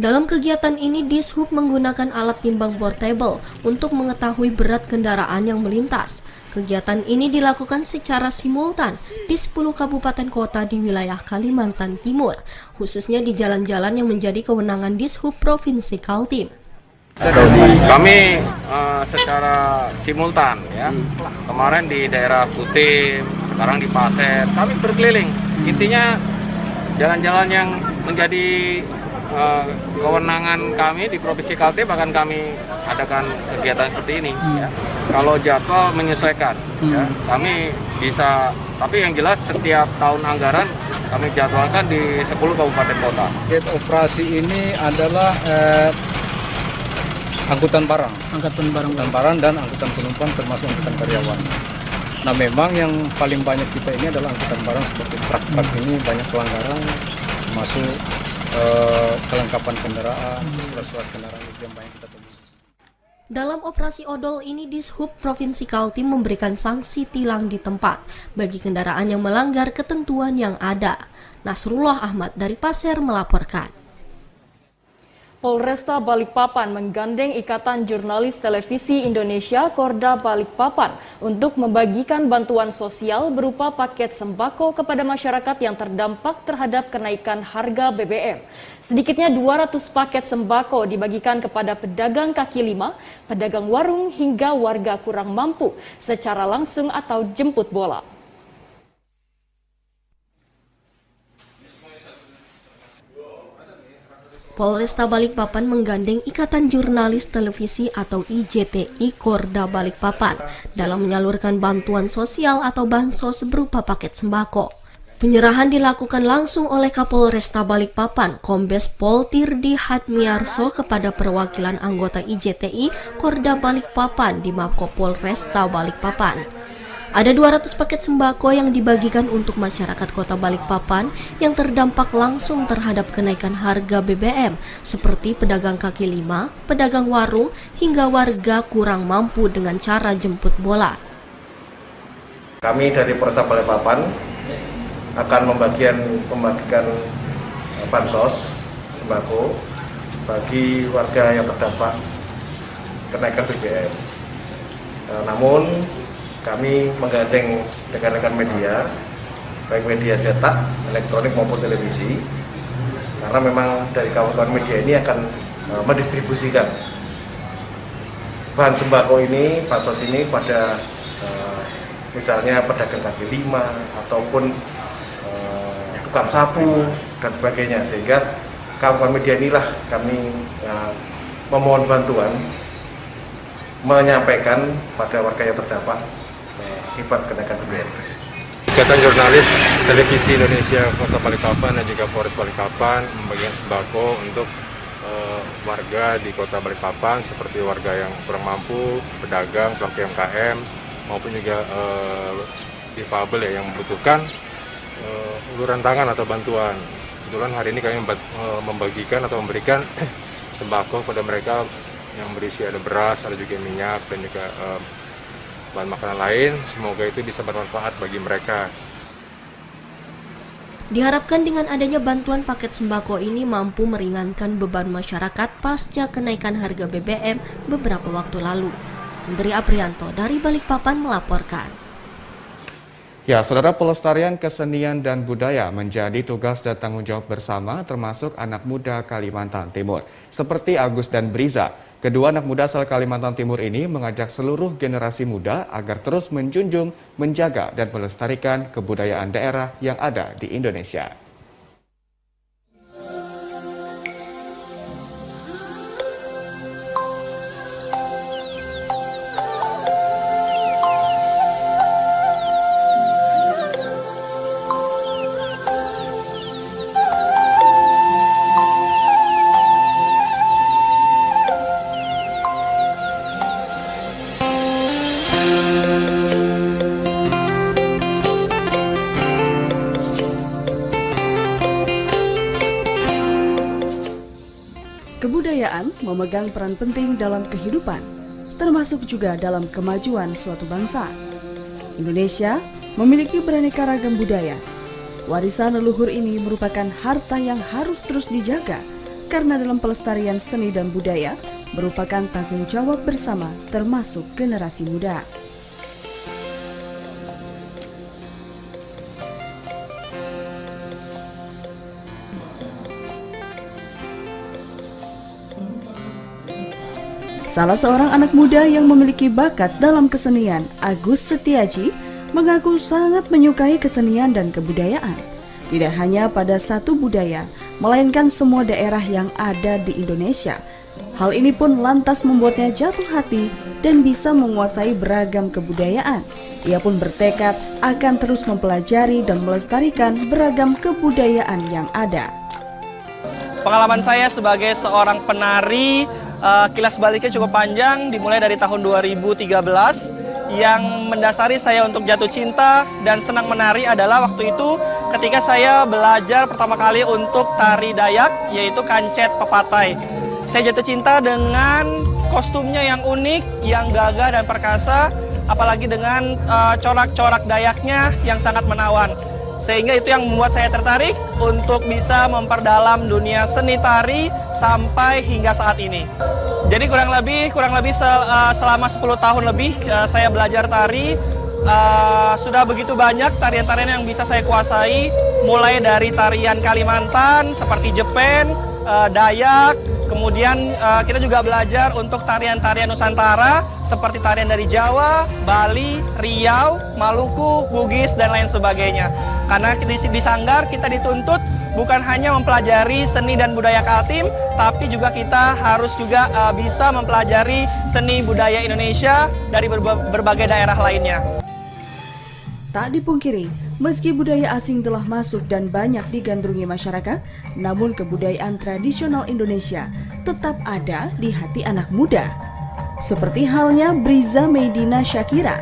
Speaker 12: Dalam kegiatan ini, Dishub menggunakan alat timbang portable untuk mengetahui berat kendaraan yang melintas. Kegiatan ini dilakukan secara simultan di 10 kabupaten kota di wilayah Kalimantan Timur, khususnya di jalan-jalan yang menjadi kewenangan Dishub Provinsi Kaltim.
Speaker 7: Kami secara simultan ya, kemarin di daerah Kutim, sekarang di Pasir, kami berkeliling. Intinya jalan-jalan yang menjadi kewenangan kami di Provinsi Kaltim akan kami adakan kegiatan seperti ini. Ya. Kalau jadwal menyesuaikan, ya, kami bisa. Tapi yang jelas setiap tahun anggaran kami jadwalkan di 10 kabupaten kota.
Speaker 8: Operasi ini adalah angkutan barang dan angkutan penumpang termasuk angkutan karyawan. Nah, memang yang paling banyak kita ini adalah angkutan barang seperti truk-truk ini banyak pelanggaran, termasuk kelengkapan kendaraan, surat-surat kendaraan itu yang banyak kita temui.
Speaker 12: Dalam operasi odol ini, Dishub Provinsi Kaltim memberikan sanksi tilang di tempat bagi kendaraan yang melanggar ketentuan yang ada. Nasrullah Ahmad dari Pasir melaporkan.
Speaker 3: Polresta Balikpapan menggandeng Ikatan Jurnalis Televisi Indonesia Korda Balikpapan untuk membagikan bantuan sosial berupa paket sembako kepada masyarakat yang terdampak terhadap kenaikan harga BBM. Sedikitnya 200 paket sembako dibagikan kepada pedagang kaki lima, pedagang warung hingga warga kurang mampu secara langsung atau jemput bola.
Speaker 12: Polresta Balikpapan menggandeng Ikatan Jurnalis Televisi atau IJTI Korda Balikpapan dalam menyalurkan bantuan sosial atau bansos berupa paket sembako. Penyerahan dilakukan langsung oleh Kapolresta Balikpapan, Kombes Pol Tirdi Hadmiarso kepada perwakilan anggota IJTI Korda Balikpapan di Mako Polresta Balikpapan. Ada 200 paket sembako yang dibagikan untuk masyarakat Kota Balikpapan yang terdampak langsung terhadap kenaikan harga BBM, seperti pedagang kaki lima, pedagang warung, hingga warga kurang mampu dengan cara jemput bola.
Speaker 13: Kami dari Polresta Balikpapan akan membagikan bansos sembako bagi warga yang terdampak kenaikan BBM. Namun kami menggandeng rekan-rekan media, baik media cetak, elektronik maupun televisi, karena memang dari kawan-kawan media ini akan mendistribusikan bahan sembako ini, bansos ini pada misalnya pedagang kaki lima ataupun tukang sapu dan sebagainya, sehingga kawan-kawan media inilah kami memohon bantuan menyampaikan pada warga yang terdampak akibat kenaikan BBM.
Speaker 9: Ikatan Jurnalis Televisi Indonesia Kota Balikpapan dan juga Polres Balikpapan membagikan sembako untuk warga di Kota Balikpapan seperti warga yang kurang mampu, pedagang, pelaku UMKM maupun juga difabel ya, yang membutuhkan uluran tangan atau bantuan. Kebetulan hari ini kami membagikan atau memberikan sembako kepada mereka yang berisi ada beras, ada juga minyak dan juga bahan makanan lain. Semoga itu bisa bermanfaat bagi mereka.
Speaker 12: Diharapkan dengan adanya bantuan paket sembako ini mampu meringankan beban masyarakat pasca kenaikan harga BBM beberapa waktu lalu. Hendri Aprianto dari Balikpapan melaporkan.
Speaker 2: Ya, Saudara, pelestarian kesenian dan budaya menjadi tugas dan tanggung jawab bersama termasuk anak muda Kalimantan Timur. Seperti Agus dan Briza, kedua anak muda asal Kalimantan Timur ini mengajak seluruh generasi muda agar terus menjunjung, menjaga, dan melestarikan kebudayaan daerah yang ada di Indonesia.
Speaker 1: Kebudayaan memegang peran penting dalam kehidupan, termasuk juga dalam kemajuan suatu bangsa. Indonesia memiliki beraneka ragam budaya. Warisan leluhur ini merupakan harta yang harus terus dijaga karena dalam pelestarian seni dan budaya merupakan tanggung jawab bersama termasuk generasi muda. Salah seorang anak muda yang memiliki bakat dalam kesenian, Agus Setiaji, mengaku sangat menyukai kesenian dan kebudayaan. Tidak hanya pada satu budaya, melainkan semua daerah yang ada di Indonesia. Hal ini pun lantas membuatnya jatuh hati dan bisa menguasai beragam kebudayaan. Ia pun bertekad akan terus mempelajari dan melestarikan beragam kebudayaan yang ada.
Speaker 11: Pengalaman saya sebagai seorang penari, kilas baliknya cukup panjang, dimulai dari tahun 2013. Yang mendasari saya untuk jatuh cinta dan senang menari adalah waktu itu ketika saya belajar pertama kali untuk tari Dayak, yaitu kancet pepatai. Saya jatuh cinta dengan kostumnya yang unik, yang gagah dan perkasa, apalagi dengan corak-corak Dayaknya yang sangat menawan. Sehingga itu yang membuat saya tertarik untuk bisa memperdalam dunia seni tari sampai hingga saat ini. Jadi kurang lebih selama 10 tahun lebih saya belajar tari. Sudah begitu banyak tarian-tarian yang bisa saya kuasai, mulai dari tarian Kalimantan seperti Jepen, Dayak, kemudian kita juga belajar untuk tarian-tarian Nusantara seperti tarian dari Jawa, Bali, Riau, Maluku, Bugis, dan lain sebagainya. Karena di Sanggar kita dituntut bukan hanya mempelajari seni dan budaya Kaltim, tapi juga kita harus juga bisa mempelajari seni budaya Indonesia dari berbagai daerah lainnya.
Speaker 1: Tak dipungkiri, meski budaya asing telah masuk dan banyak digandrungi masyarakat, namun kebudayaan tradisional Indonesia tetap ada di hati anak muda. Seperti halnya Briza Meidina Syakira.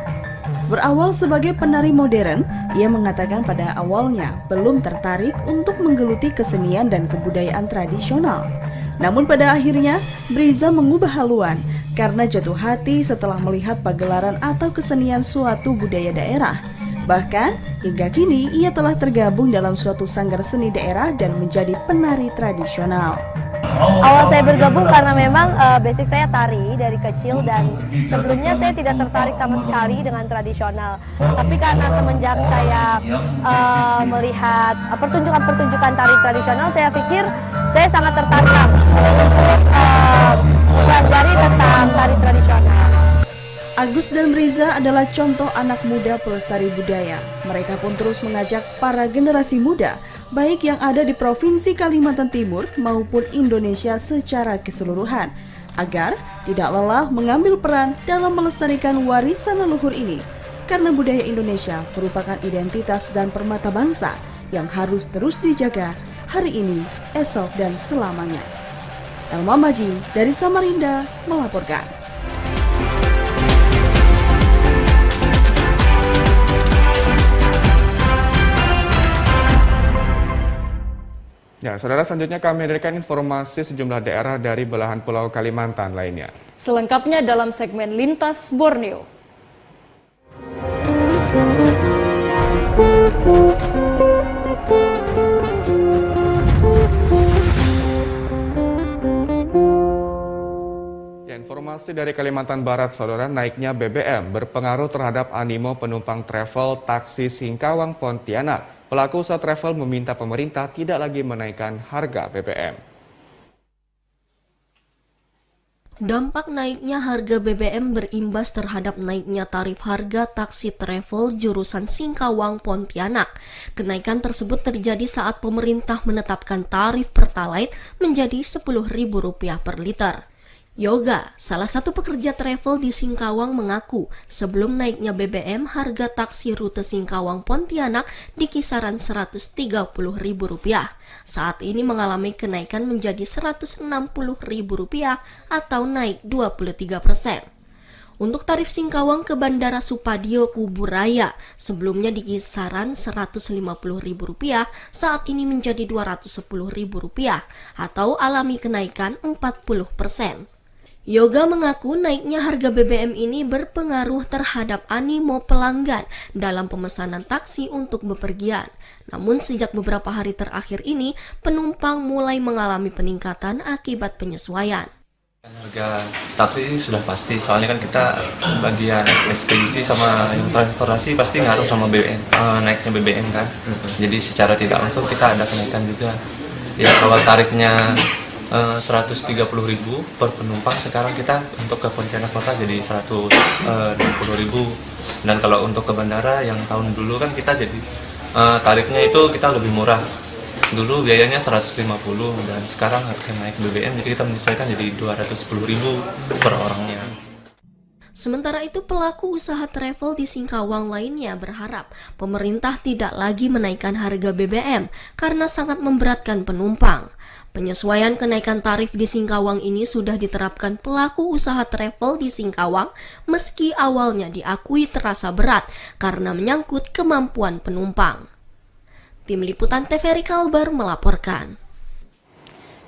Speaker 1: Berawal sebagai penari modern, ia mengatakan pada awalnya belum tertarik untuk menggeluti kesenian dan kebudayaan tradisional. Namun pada akhirnya, Briza mengubah haluan karena jatuh hati setelah melihat pagelaran atau kesenian suatu budaya daerah. Bahkan, hingga kini ia telah tergabung dalam suatu sanggar seni daerah dan menjadi penari tradisional.
Speaker 14: Awal saya bergabung karena memang basic saya tari dari kecil dan sebelumnya saya tidak tertarik sama sekali dengan tradisional. Tapi karena semenjak saya melihat pertunjukan-pertunjukan tari tradisional, saya pikir saya sangat tertarik untuk pelajari tentang tari tradisional.
Speaker 1: Agus dan Briza adalah contoh anak muda pelestari budaya. Mereka pun terus mengajak para generasi muda, baik yang ada di Provinsi Kalimantan Timur maupun Indonesia secara keseluruhan, agar tidak lelah mengambil peran dalam melestarikan warisan leluhur ini. Karena budaya Indonesia merupakan identitas dan permata bangsa yang harus terus dijaga hari ini, esok, dan selamanya. Elma Maji dari Samarinda melaporkan.
Speaker 2: Ya, saudara, selanjutnya kami hadirkan informasi sejumlah daerah dari belahan pulau Kalimantan lainnya.
Speaker 3: Selengkapnya dalam segmen Lintas Borneo.
Speaker 2: Ya, informasi dari Kalimantan Barat, saudara, naiknya BBM berpengaruh terhadap animo penumpang travel taksi Singkawang Pontianak. Pelaku usaha travel meminta pemerintah tidak lagi menaikkan harga BBM.
Speaker 12: Dampak naiknya harga BBM berimbas terhadap naiknya tarif harga taksi travel jurusan Singkawang Pontianak. Kenaikan tersebut terjadi saat pemerintah menetapkan tarif Pertalite menjadi Rp10.000 per liter. Yoga, salah satu pekerja travel di Singkawang, mengaku sebelum naiknya BBM, harga taksi rute Singkawang Pontianak di kisaran Rp130.000. Saat ini mengalami kenaikan menjadi Rp160.000 atau naik 23%. Untuk tarif Singkawang ke Bandara Supadio Kuburaya, sebelumnya di kisaran Rp150.000, saat ini menjadi Rp210.000 atau alami kenaikan 40%. Yoga mengaku naiknya harga BBM ini berpengaruh terhadap animo pelanggan dalam pemesanan taksi untuk bepergian. Namun sejak beberapa hari terakhir ini, penumpang mulai mengalami peningkatan akibat penyesuaian.
Speaker 15: Harga taksi sudah pasti, soalnya kan kita bagian ekspedisi sama yang transportasi pasti ngaruh sama BBM, naiknya BBM kan. Jadi secara tidak langsung kita ada kenaikan juga. Ya kalau tarifnya 130.000 per penumpang, sekarang kita untuk ke Pontianak Kota jadi 160.000. Dan kalau untuk ke bandara yang tahun dulu kan kita jadi tarifnya itu kita lebih murah. Dulu biayanya 150 dan sekarang harga naik BBM jadi kita menyesuaikan jadi 210.000 per orangnya.
Speaker 12: Sementara itu, pelaku usaha travel di Singkawang lainnya berharap pemerintah tidak lagi menaikkan harga BBM karena sangat memberatkan penumpang. Penyesuaian kenaikan tarif di Singkawang ini sudah diterapkan pelaku usaha travel di Singkawang meski awalnya diakui terasa berat karena menyangkut kemampuan penumpang. Tim Liputan TVRI Kalbar melaporkan.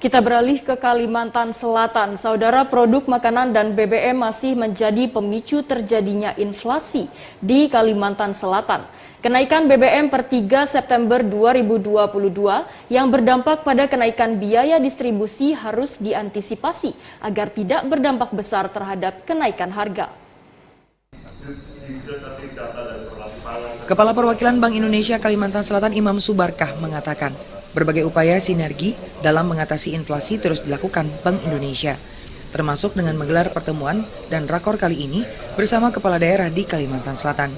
Speaker 3: Kita beralih ke Kalimantan Selatan. Saudara, produk makanan dan BBM masih menjadi pemicu terjadinya inflasi di Kalimantan Selatan. Kenaikan BBM per 3 September 2022 yang berdampak pada kenaikan biaya distribusi harus diantisipasi agar tidak berdampak besar terhadap kenaikan harga.
Speaker 16: Kepala Perwakilan Bank Indonesia Kalimantan Selatan Imam Subarkah mengatakan, berbagai upaya sinergi dalam mengatasi inflasi terus dilakukan Bank Indonesia, termasuk dengan menggelar pertemuan dan rakor kali ini bersama kepala daerah di Kalimantan Selatan.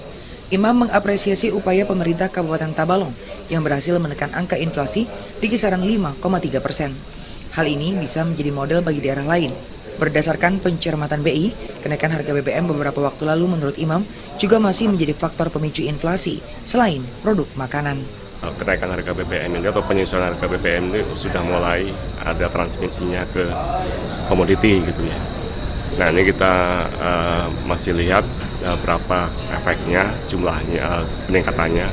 Speaker 16: Imam mengapresiasi upaya pemerintah Kabupaten Tabalong yang berhasil menekan angka inflasi di kisaran 5,3%. Hal ini bisa menjadi model bagi daerah lain. Berdasarkan pencermatan BI, kenaikan harga BBM beberapa waktu lalu menurut Imam juga masih menjadi faktor pemicu inflasi selain produk makanan.
Speaker 17: Kenaikan harga BBM ini atau penyesuaian harga BBM ini sudah mulai ada transmisinya ke komoditi gitu ya. Nah ini kita masih lihat berapa efeknya, jumlahnya, peningkatannya.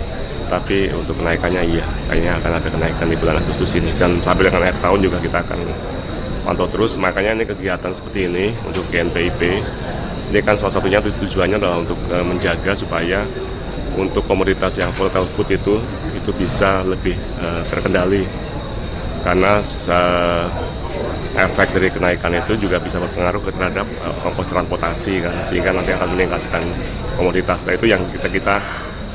Speaker 17: Tapi untuk kenaikannya iya, kayaknya akan ada kenaikan di bulan Agustus ini. Dan sampai dengan akhir tahun juga kita akan pantau terus. Makanya ini kegiatan seperti ini untuk GNPIP, ini kan salah satunya tujuannya adalah untuk menjaga supaya untuk komoditas yang volatile food itu bisa lebih terkendali. Karena efek dari kenaikan itu juga bisa berpengaruh terhadap ongkos transportasi kan, sehingga nanti akan meningkatkan komoditas. Nah itu yang kita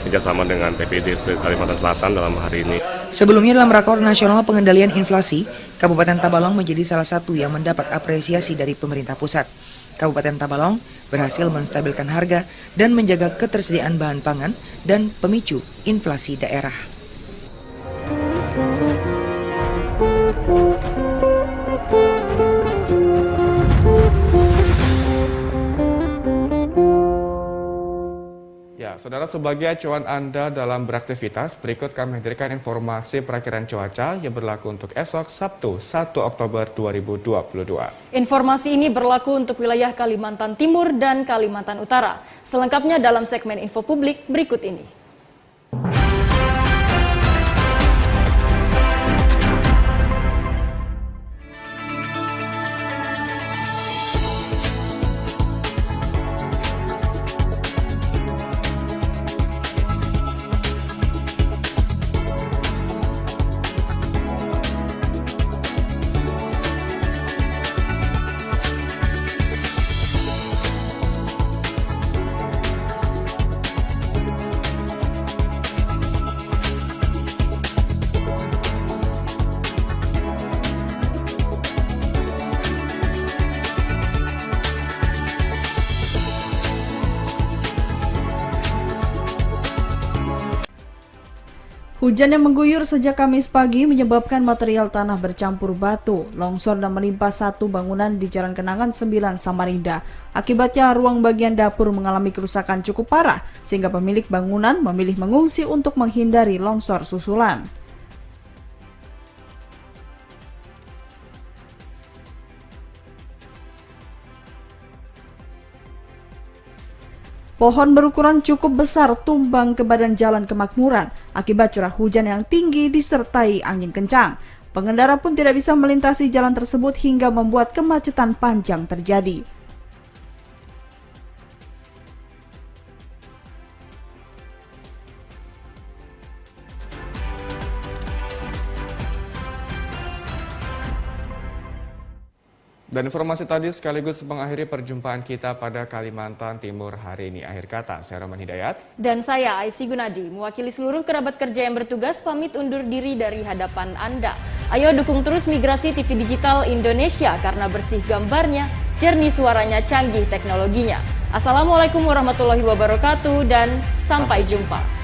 Speaker 17: kerjasama dengan TPD Kalimantan Selatan dalam hari ini.
Speaker 16: Sebelumnya dalam Rakor Nasional Pengendalian Inflasi, Kabupaten Tabalong menjadi salah satu yang mendapat apresiasi dari pemerintah pusat. Kabupaten Tabalong berhasil menstabilkan harga dan menjaga ketersediaan bahan pangan dan pemicu inflasi daerah.
Speaker 2: Ya, saudara, sebagai acuan Anda dalam beraktivitas, berikut kami hadirkan informasi perakiraan cuaca yang berlaku untuk esok Sabtu 1 Oktober 2022.
Speaker 3: Informasi ini berlaku untuk wilayah Kalimantan Timur dan Kalimantan Utara. Selengkapnya dalam segmen info publik berikut ini.
Speaker 1: Hujan yang mengguyur sejak Kamis pagi menyebabkan material tanah bercampur batu, longsor dan menimpa satu bangunan di Jalan Kenangan 9 Samarinda. Akibatnya ruang bagian dapur mengalami kerusakan cukup parah, sehingga pemilik bangunan memilih mengungsi untuk menghindari longsor susulan. Pohon berukuran cukup besar tumbang ke badan Jalan Kemakmuran akibat curah hujan yang tinggi disertai angin kencang. Pengendara pun tidak bisa melintasi jalan tersebut hingga membuat kemacetan panjang terjadi.
Speaker 2: Dan informasi tadi sekaligus mengakhiri perjumpaan kita pada Kalimantan Timur hari ini. Akhir kata, saya Roman Hidayat.
Speaker 3: Dan saya Aisy Gunadi, mewakili seluruh kerabat kerja yang bertugas, pamit undur diri dari hadapan Anda. Ayo dukung terus Migrasi TV Digital Indonesia karena bersih gambarnya, jernih suaranya, canggih teknologinya. Assalamualaikum warahmatullahi wabarakatuh dan sampai jumpa.